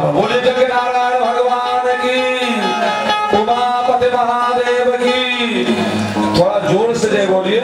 राम। बोले जग नारायण भगवान की, उमापति महादेव की। थोड़ा जोर से जय बोलिए।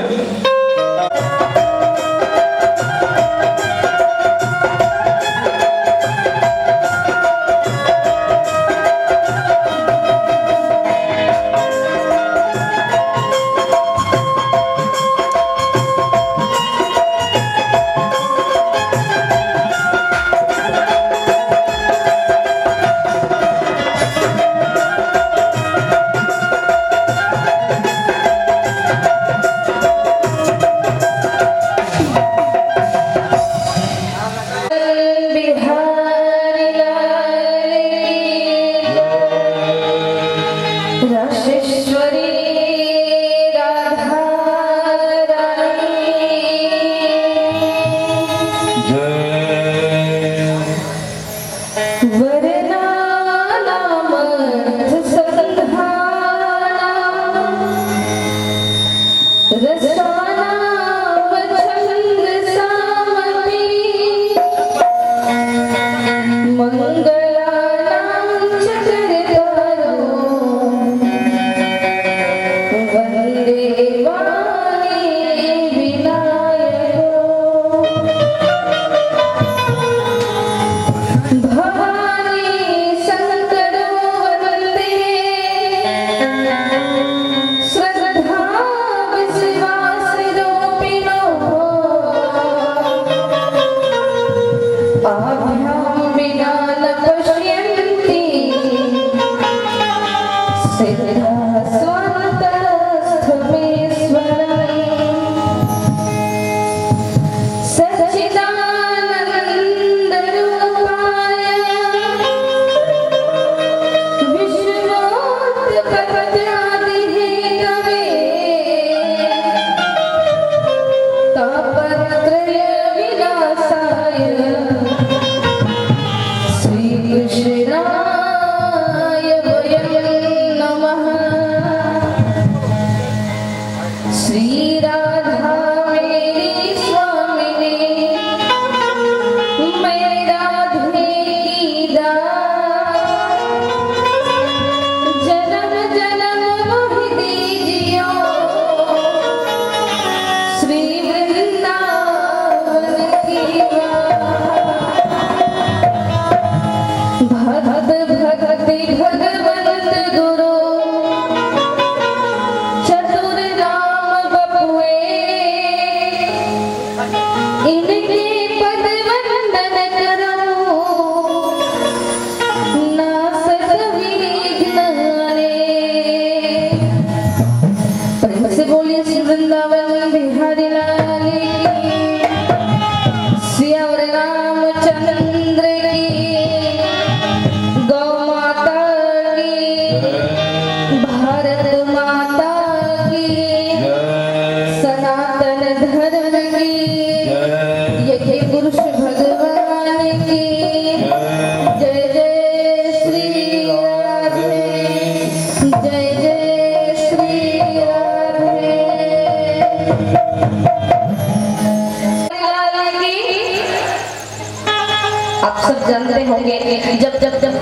आप सब जानते होंगे जब जब जब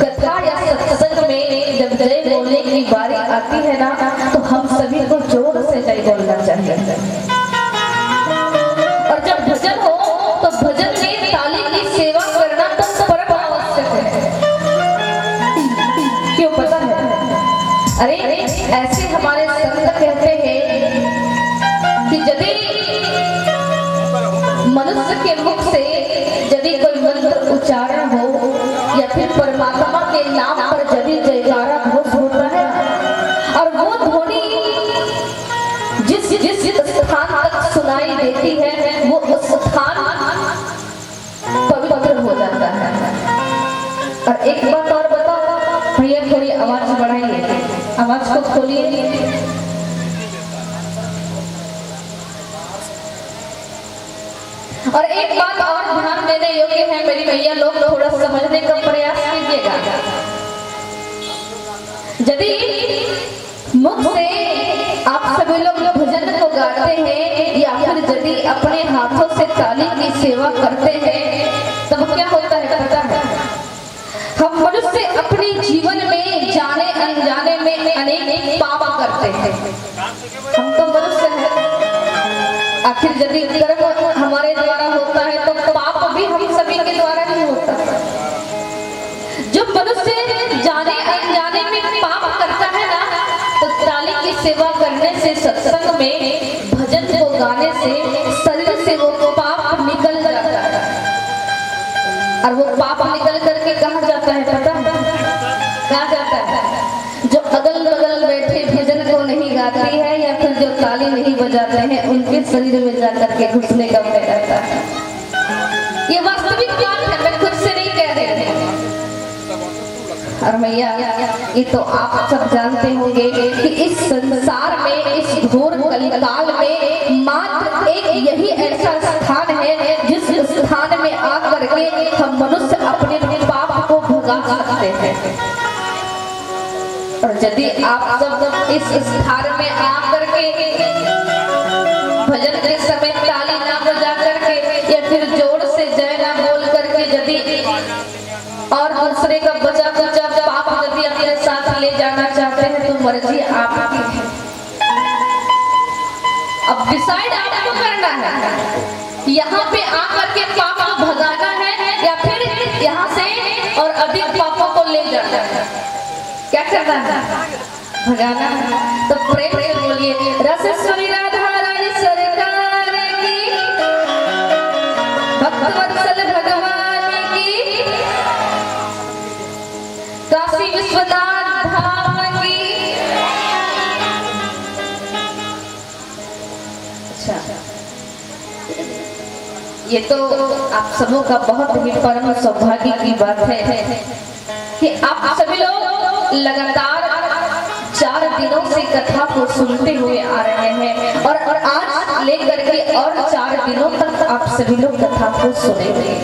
कथा या सत्संग में जब जय बोलने की बारी आती है ना, तो हम सभी को जोर से जय बोलना चाहिए। और जब भजन हो तो भजन में ताली की सेवा करना तो परम आवश्यक है। क्यों पता है? अरे ऐसे हमारे संत कहते हैं कि यदि मनुष्य के मुख से यदि कोई मंत्र उच्चारण हो या फिर परमात्मा के नाम पर यदि जयकारा घोष होता है और वो ध्वनि जिस जिस स्थान तक सुनाई देती है वो उस स्थान पवित्र हो जाता है। और एक बात और बताओ भैया, थोड़ी आवाज बढ़ाइए, आवाज को खोलिए। और एक बात और ध्यान देने योग्य है मेरी भैया लोग, थोड़ा समझने का प्रयास कीजिएगा। यदि मुख से आप सभी लोग भजन को गाते हैं या फिर यदि अपने हाथों से ताली की सेवा करते हैं तब क्या होता है पता है? अपने जीवन में जाने अनजाने में अनेक पाप करते हैं। हम तो मनुष्य हैं, आखिर यदि कर्म हमारे द्वारा होता है तो पाप भी हम सभी के द्वारा नहीं होता। जो मनुष्य जाने अनजाने में पाप करता है ना, तो ताली की सेवा करने से, सत्संग में भजन को गाने से शरीर से वो पाप निकल जाता है। और वो पाप निकल करके कहाँ जाता है पता है? कहाँ जाता है? जो अगल बगल बैठे भजन को नहीं गाती है या फिर जो ताली नहीं बजाते हैं, उनके शरीर में जाकर के घुसने का भय रहता है। ये वास्तविक बात है, मैं खुद से नहीं कह रही हूँ। और भैया ये तो आप सब जानते होंगे कि इस संसार में, इस घोर कलिकाल में मात्र एक यही ऐसा स्थान है जिस स्थान में आकर के हम मनुष्य अपने पाप को भुला सकते हैं। और यदि आप सब इस स्थान में आकर के भजन के समय ताली ना बजा करके या फिर जोर से जय ना बोल करके यदि और दूसरे का बचा कुचा पाप यदि अपने साथ ले जाना चाहते हैं तो मर्जी आपकी है। अब डिसाइड आपको करना है, यहाँ पे आकर के पाप को भगाना है या फिर यहाँ से और अधिक पापों को ले जाना है। क्या करना है? भगाना है। तो प्रेम से बोलिए रसेश्वरी राधा रानी सरकार की, भक्तवत्सल भगवान की, काशी विश्वनाथ धाम की। अच्छा, ये तो आप सबों का बहुत ही परम सौभाग्य की बात है कि आप सभी लोग लगातार 4 दिनों से कथा को सुनते हुए आ रहे हैं और आज लेकर के और 4 दिनों तक आप सभी लोग कथा को सुनेंगे।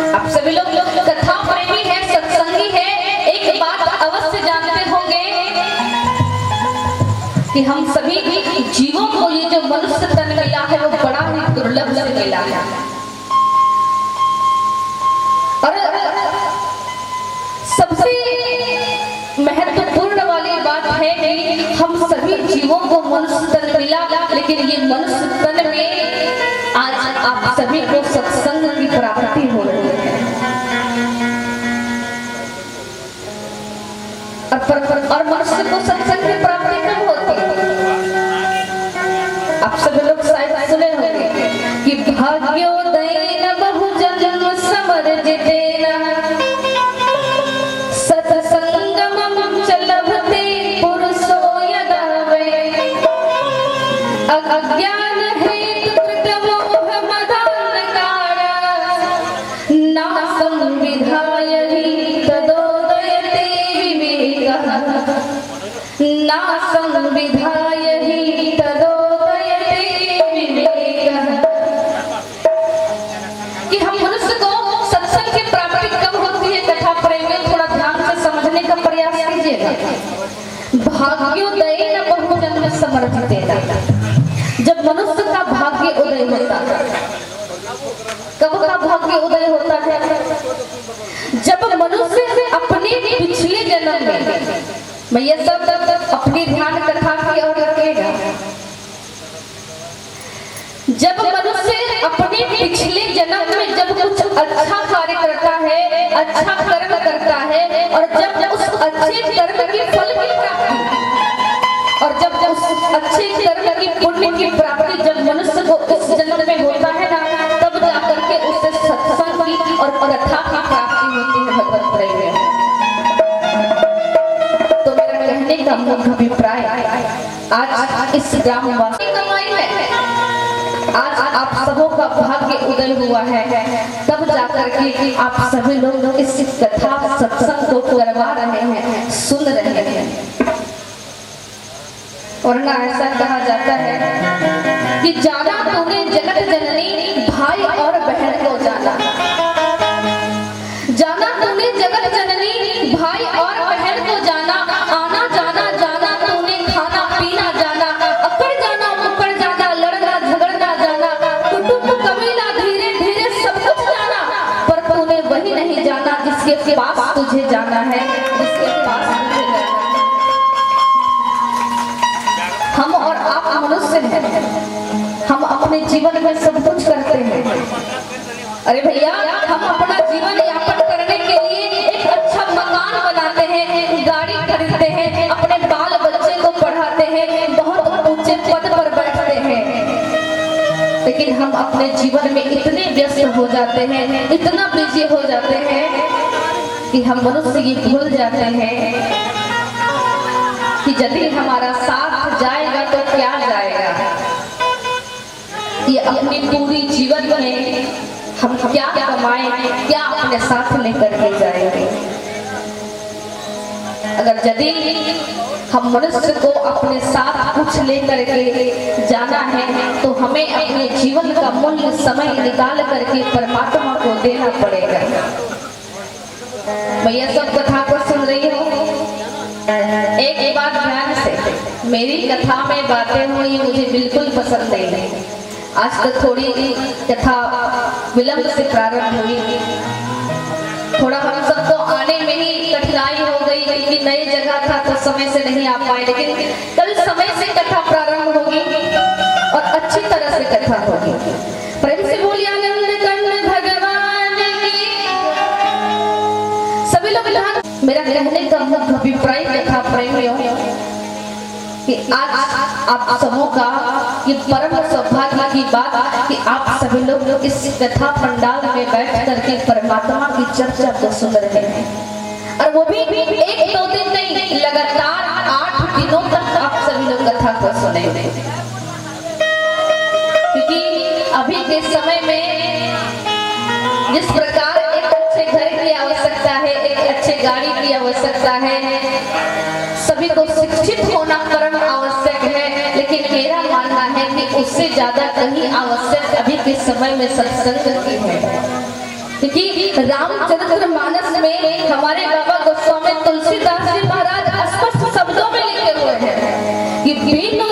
आप सभी लोग कथा प्रेमी है, सत्संगी है। एक बात अवश्य जानते होंगे कि हम सभी जीवों को ये जो मनुष्य तन मिला है वो बड़ा ही दुर्लभ से मिला है। और सबसे महत्वपूर्ण वाली बात है कि हम सभी जीवों को मनुष्य तन मिला, लेकिन ये मनुष्य तन में आज आप सभी को सत्संग की प्राप्ति हो रही है। और मनुष्य को सत्संग की प्राप्ति कब होती है? आप सभी लोग शायद सुने होंगे कि भाग्योदय न बहुजन समर्जितेन सत्संगमं च लभते पुरुषो यदा वै अज्ञान हेतु कृतमोह मदान्धकार नासं विधाय हि तदोदयते विवेकः नासं विधाय हि तदोदयते विवेकः। कि हम मनुष्य को सत्संग की प्राप्ति कब होती है? कथा प्रेमी थोड़ा ध्यान से समझने का प्रयास कीजिएगा। भाग्योदय न बहुजन्म समर्जितेन, जब मनुष्य का भाग्य उदय होता है। कब का भाग्य उदय होता है? जब मनुष्य अपने पिछले जन्म में, मैं ये सब अपनी ध्यान कथा की ओर रखेगा, जब मनुष्य अपने पिछले जन्म में जब कुछ अच्छा कार्य करता है, अच्छा कर्म करता है और जब उस अच्छे कर्म की फल की प्राप्ति और जब उस अच्छे कर्म की पुण्य की प्राप्ति जब मनुष्य को इस जन्म में होता है ना, तब जाकर के उससे सत्संग की और कथा की प्राप्ति होती है। भगवत प्रेम तो मेरा कहने का मुख्य अभिप्राय आज इस ग्रामवासी कमाई है, आज आप सबों का भाग्य उदय हुआ है, तब जाकर के आप सभी लोग इस कथा सत्संग को करवा रहे हैं, सुन रहे हैं। और ना ऐसा कहा जाता है कि जाना तूने जगत जननी भाई और बहन को जाना, जाना तूने जगत जननी भाई और बहन को जाना, आना जाना जाना तूने खाना पीना जाना, अकड़ जाना मुकड़ जाना, लड़ना झगड़ना जाना, कुटुंब कबीला धीरे धीरे सब कुछ जाना, पर तूने वही वही नहीं जाना जिसके पास तुझे जाना है, जिसके पास तुझे जाना है। हम और आप मनुष्य हैं, हम अपने जीवन में सब कुछ करते हैं। अरे भैया, हम अपना जीवन यापन करने के लिए एक अच्छा मकान बनाते हैं, गाड़ी खरीदते हैं, अपने बाल बच्चे को पढ़ाते हैं, बहुत ऊंचे पद पर बैठते हैं। लेकिन हम अपने जीवन में इतने व्यस्त हो जाते हैं, इतना बिजी हो जाते हैं कि हम मनुष्य ये भूल जाते हैं कि यदि हमारा साथ जाएगा तो क्या जाएगा। ये अपनी पूरी जीवन में हम क्या कमाएं, क्या अपने साथ लेकर के जाएंगे। अगर यदि हम मनुष्य को अपने साथ कुछ लेकर के जाना है तो हमें अपने जीवन का मूल्य समय निकाल करके परमात्मा को देना पड़ेगा। भैया, सब कथा को सुन रही हो? एक बात ध्यान से, मेरी कथा में बातें हुई मुझे बिल्कुल पसंद नहीं। आज तक थोड़ी कथा विलंब से प्रारंभ हुई, थोड़ा हम सबको आने में ही कठिनाई हो गई क्योंकि नई जगह था तो समय से नहीं आ पाए। लेकिन कल समय से कथा प्रारंभ होगी और अच्छी तरह से कथा होगी। प्रेम से बोलिए आनंद कंद भगवान की। सभी लोग मेरा कहने का मुख्य अभिप्राय कथा प्रेमियों कि आज आप सबों का ये परम सौभाग्य की बात कि आप सभी लोग इस कथा पंडाल में बैठ करके परमात्मा की चर्चा को सुन रहे हैं। और वो भी एक दो दिन नहीं, लगातार 8 दिनों तक आप सभी लोग कथा को सुनेंगे। क्योंकि अभी के समय में जिस प्रकार एक अच्छे घर की आवश्यकता है, एक अच्छे गाड़ी की आवश्यकता है, सभी को शिक्षित होना परम आवश्यक है। लेकिन मेरा मानना है कि उससे ज्यादा कहीं आवश्यक अभी के समय में सत्संग की है। क्योंकि रामचरितमानस में हमारे बाबा गोस्वामी तुलसीदास जी महाराज स्पष्ट शब्दों में लिखे हुए हैं कि बिनु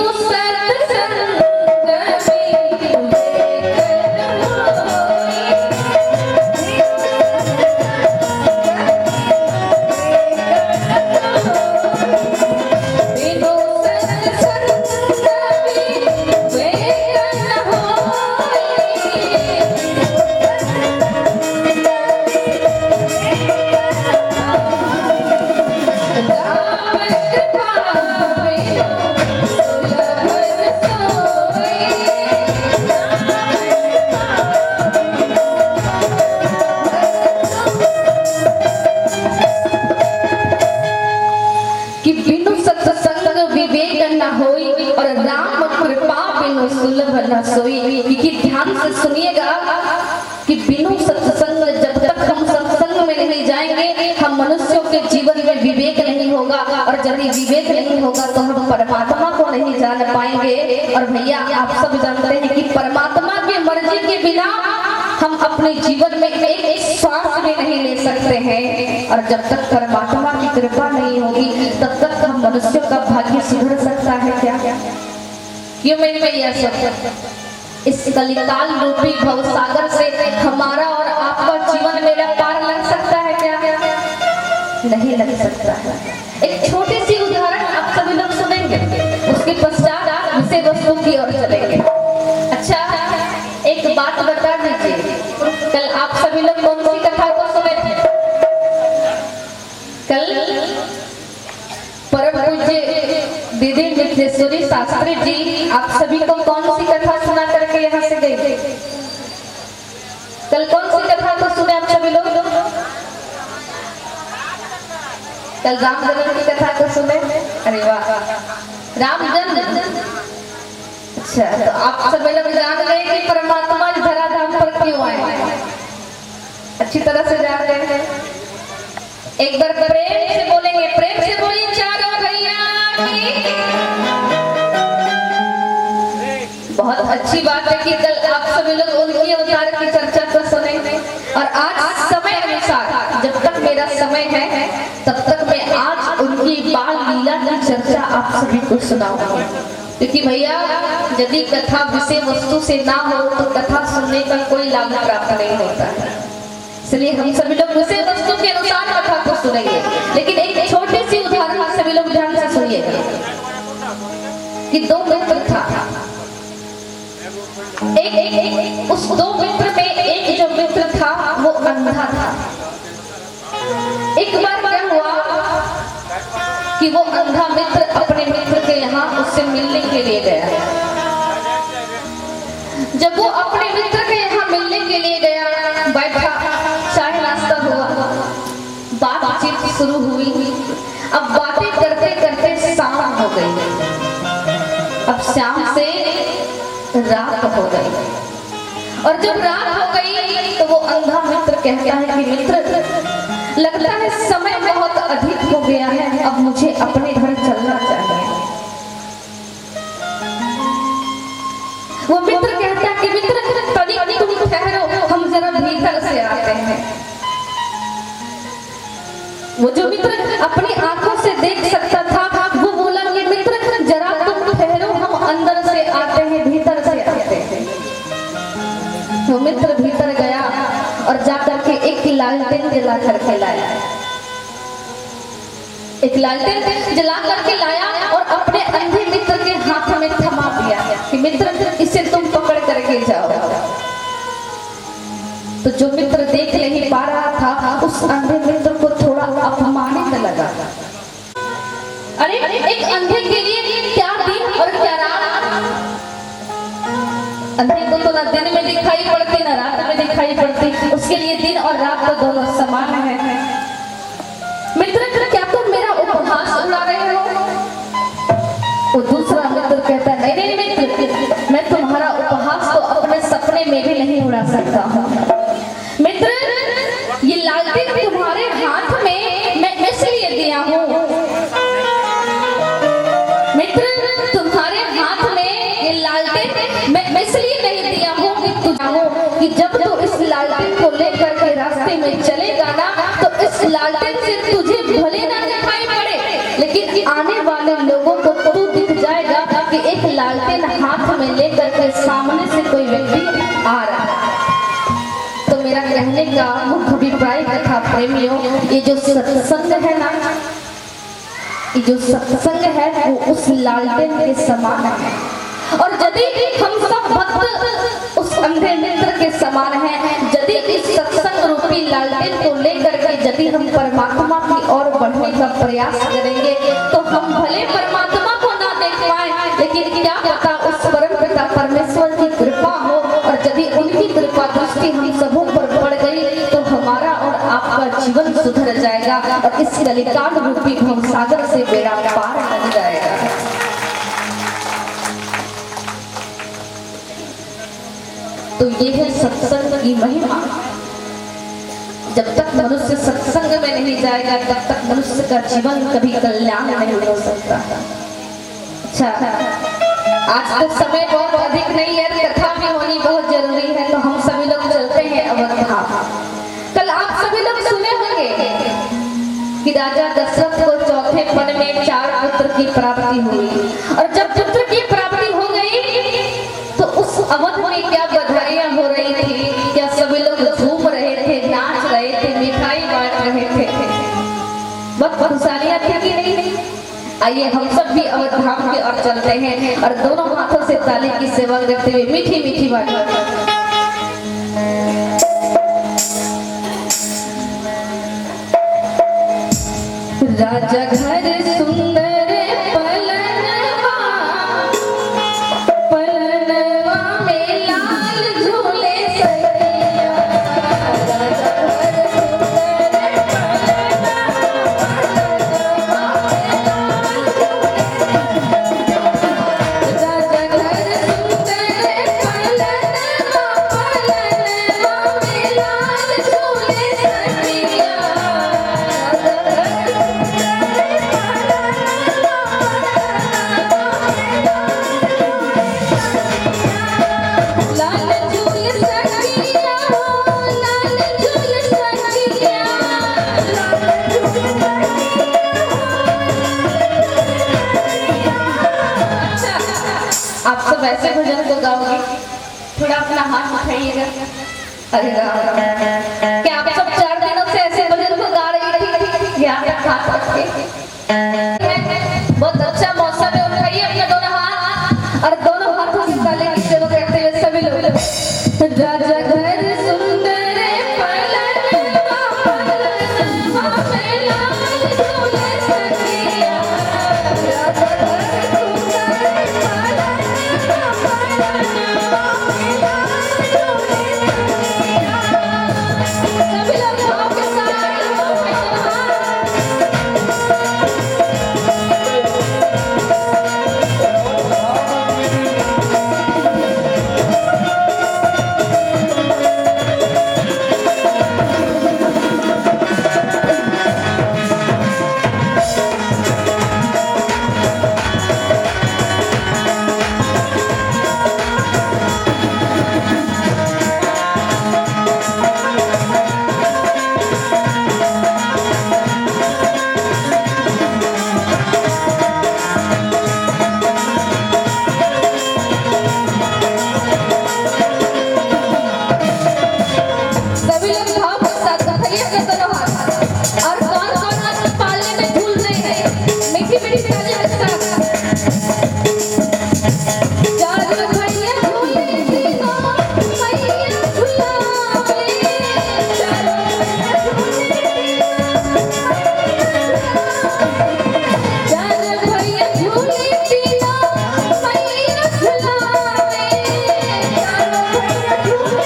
क्योंकि ध्यान से सुनिएगा कि बिनु सत्संग जब तक हम सत्संग में नहीं जाएंगे, हम मनुष्यों के जीवन में विवेक नहीं होगा, और जब विवेक नहीं होगा तो हम परमात्मा को नहीं जान पाएंगे। और भैया, आप सब जानते हैं कि परमात्मा की मर्जी के बिना हम अपने जीवन में एक श्वास भी नहीं ले सकते हैं। और जब तक परमात्मा की कृपा नहीं होगी तब तक हम मनुष्यों का भाग्य सुधर सकता है क्या? क्यों मेरे भैया, सब इस कलिकाल रूपी भवसागर से हमारा और आपका जीवन मेरा पार लग सकता है क्या? नहीं लग सकता है। एक छोटी सी उदाहरण आप सभी लोग सुनेंगे, उसके पश्चात विषय वस्तु की ओर चलेंगे। अच्छा, एक बात बता दीजिए, कल आप सभी लोग कौन सी कथा को सुने थे? कल परम पूज्य दीदी मिथिलेश्वरी शास्त्री जी आप सभी को कौन सी कथा सुना करके यहाँ से गई? कल कौन सी कथा को सुने आप सभी लोग? कल राम जन्म की कथा को सुने। अरे वाह, राम जन्म। अच्छा, तो आप सभी लोग जान गए कि परमात्मा इस धराधाम पर क्यों आए? अच्छी तरह से जान गए। एक बार प्रेम से बोलेंगे, प्रेम से बोलिए चारों भैया की। बहुत अच्छी बात है कि कल आप सभी लोग उनके अवतार की चर्चा को सुनेंगे। और आज समय अनुसार, जब तक मेरा समय है तब तक मैं आज उनकी बाल लीला की चर्चा आप सभी को सुनाऊंगा। क्योंकि भैया, यदि कथा विषय वस्तु से ना हो तो कथा सुनने का कोई लाभ प्राप्त नहीं होता है। इसलिए हम सभी लोग विषय वस्तु के अनुसार कथा को सुनेंगे, लेकिन एक छोटी सी उदाहरण सभी लोग ध्यान से सुनिएगा कि दो मित्र था। उस दो मित्र में एक जो मित्र था वो अंधा था। एक बार क्या हुआ कि वो अंधा मित्र अपने मित्र के यहाँ उससे मिलने के लिए गया। जब वो अपने मित्र के यहाँ मिलने के लिए गया, बैठा, चाय नाश्ता हुआ, बातचीत शुरू हुई। अब बातें करते करते शाम हो गई। अब शाम से रात हो गई, और जब रात हो गई तो वो अंधा मित्र कहता है कि मित्र, लगता है समय बहुत अधिक हो गया है, अब मुझे अपने घर चलना चाहिए। वो मित्र कहता है कि मित्र तनिक तुम ठहरो, हम जरा भीतर से आते हैं। वो जो मित्र अपनी आंखों से देख सकता था वो बोला कि मित्र जरा तुम ठहरो, हम अंदर से आते हैं, भीतर से आते हैं। वो मित्र भीतर गया और जाकर के एक लालटेन जला करके लाया। एक लालटेन जला करके लाया और अपने अंधे मित्र के हाथ में थमा दिया कि मित्र इसे तुम पकड़ करके जाओ। तो जो मित्र देख नहीं पा रहा था उस अंधे मित्र को थोड़ा अपमानित लगा। अरे एक अंधे के लिए क्या दिन और क्या रात। अंधे को तो ना दिन में दिखाई पड़ती ना रात में दिखाई पड़ती, उसके लिए दिन और रात तो दोनों समान है। मित्र क्या तुम मेरा उपहास उड़ा रहे हो? वो दूसरा मित्र कहता है नहीं मित्र, मैं तुम्हारा उपहास तो अपने सपने में भी नहीं उड़ा सकता हूँ। मित्र ये लालटेन तुम्हारे हाथ में मैं इसलिए दिया हूँ। मित्र तुम्हारे हाथ में ये लालटेन मैं इसलिए नहीं दिया हूँ कि जब तू इस लालटेन को लेकर के रास्ते में चलेगा ना तो इस लालटेन से तुझे भले ना दिखाई पड़े, लेकिन आने वाले लोगों को तू दिख जाएगा कि एक लालटेन हाथ में लेकर के सामने से कोई व्यक्ति आ रहा है। तो मेरा कहने का मुख्य अभिप्राय था प्रेमियों, ये जो सत्संग है ना, ये जो सत्संग है वो उस लालटेन के समान है। और यदि हम सब भक्त उस अंधे मित्र के समान हैं, यदि इस सत्संग रूपी लालटेन को लेकर के यदि हम परमात्मा की ओर बढ़ने का प्रयास करेंगे तो हम भले परमात्मा को ना देख पाए, लेकिन क्या पता उस परम पिता परमेश्वर की कृपा हो, और यदि उनकी कृपा दृष्टि हम सबों पर पड़ गई तो हमारा और आपका जीवन सुधर जाएगा और इस कलिकाल रूपी भवसागर से बेड़ा पार हो जाएगा। तो ये है सत्संग की महिमा। जब तक मनुष्य सत्संग में नहीं जाएगा तब तक मनुष्य का जीवन कभी कल्याण नहीं हो सकता। अच्छा, आज तो समय बहुत अधिक नहीं है, कथा भी होनी बहुत जरूरी है, तो हम सभी लोग चलते हैं अवधाम। कल आप सभी लोग सुने होंगे कि राजा दशरथ को चौथे पन में 4 पुत्र की प्राप्ति हुई, और जब पुत्र की प्राप्ति हो गई तो उस अवध में क्या बधाइयां हो रही थी, क्या सभी लोग झूम रहे थे, नाच रहे थे, मिठाई बांट रहे थे, बहुत खुशहालियां थी कि नहीं? आइए हम सब भी अवधाम की ओर चलते हैं और दोनों हाथों से ताली की सेवा करते हुए मीठी मीठी बातें। राजा घर सुंदर पलनवा, पलनवा में लाल झूले सैया। राजा घर सुंदर पलनवा, पलनवा में लाल झूले। राजा घर सुंदर पलनवा, पलनवा में लाल झूले सैया। आप सब ऐसे भजन को गाओगे, थोड़ा अपना हाथ उठाइएगा। अरे राम, क्या आप उठाइए अपने दोनों हाथ और कौन-कौन हाथ पालने में भूल रहे हैं मीठी-मीठी ताली के साथ चारों भैया झूले तीनों मैया झुलावे चारों भैया झूले तीनों मैया झुलावे चारों भैया झूले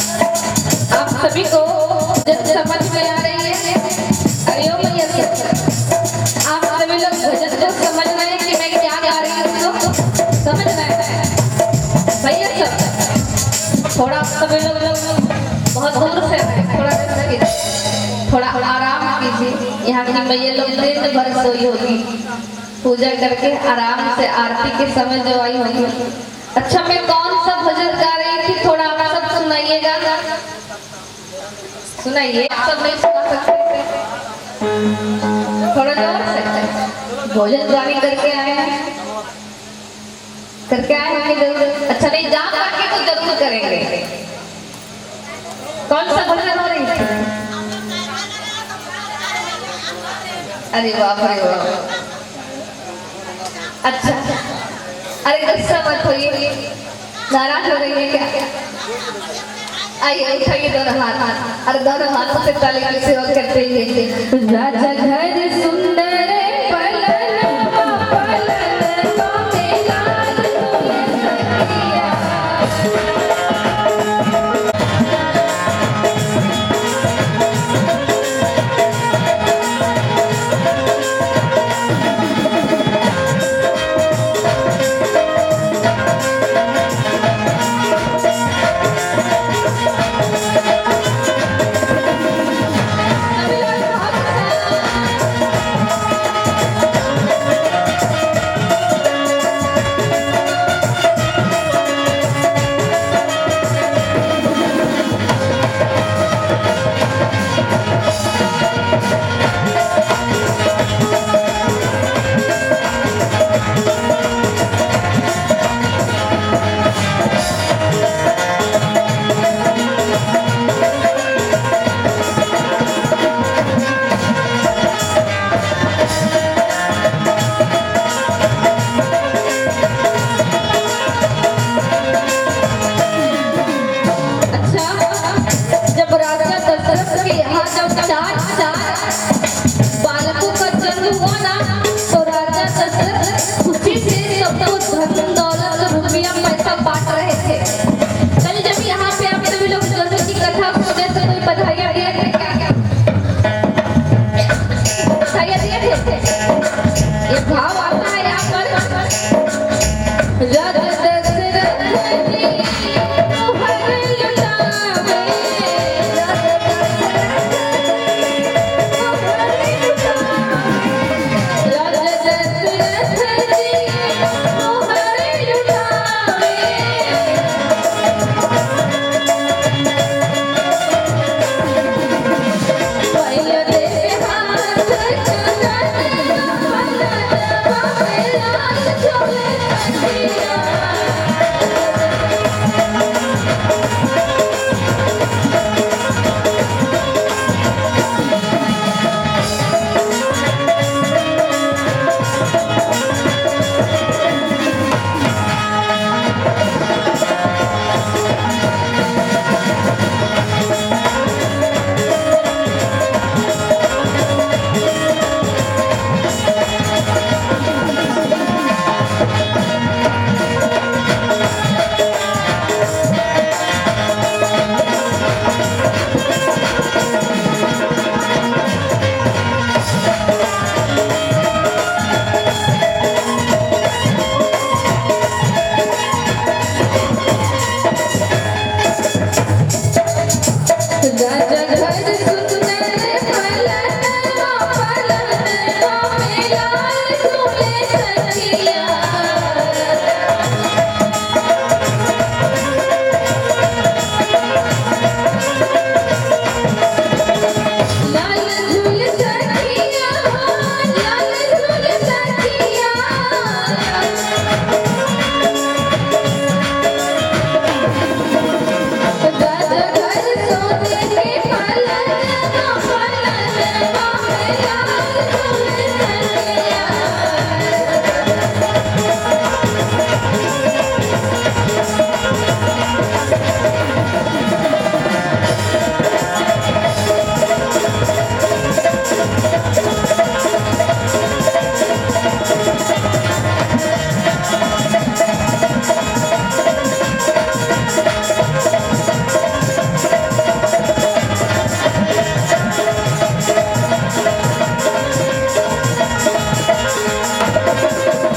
सभी को जब समझ में आ रही है हरिओम मैया आप सभी लोग भजन को समझ रहे हैं कि मैं क्या गा रही हूँ तो समझ रहे हैं भैया सब थोड़ा सभी लोग बहुत दूर से थोड़ा आराम कीजिए यहाँ की मैया लोग दिन भर सोई होगी पूजा करके आराम से आरती के समय जो आई होगी। अच्छा मैं कौन सा भजन गा रही थी थोड़ा आप सब सुनाइएगा सुनाइए आप सब नहीं सुना सकते थोड़ा जोर से भोजन गाने करके आए हैं जरूर अच्छा नहीं जा करके तो जरूर करेंगे कौन सा भजन हो रही थी अरे वाह अच्छा अरे गुस्सा मत होइए नाराज हो रही है क्या आइए उठाइए दोनों हाथ और दोनों हाथों से ताली की सेवा करते हुए राजा घर सुन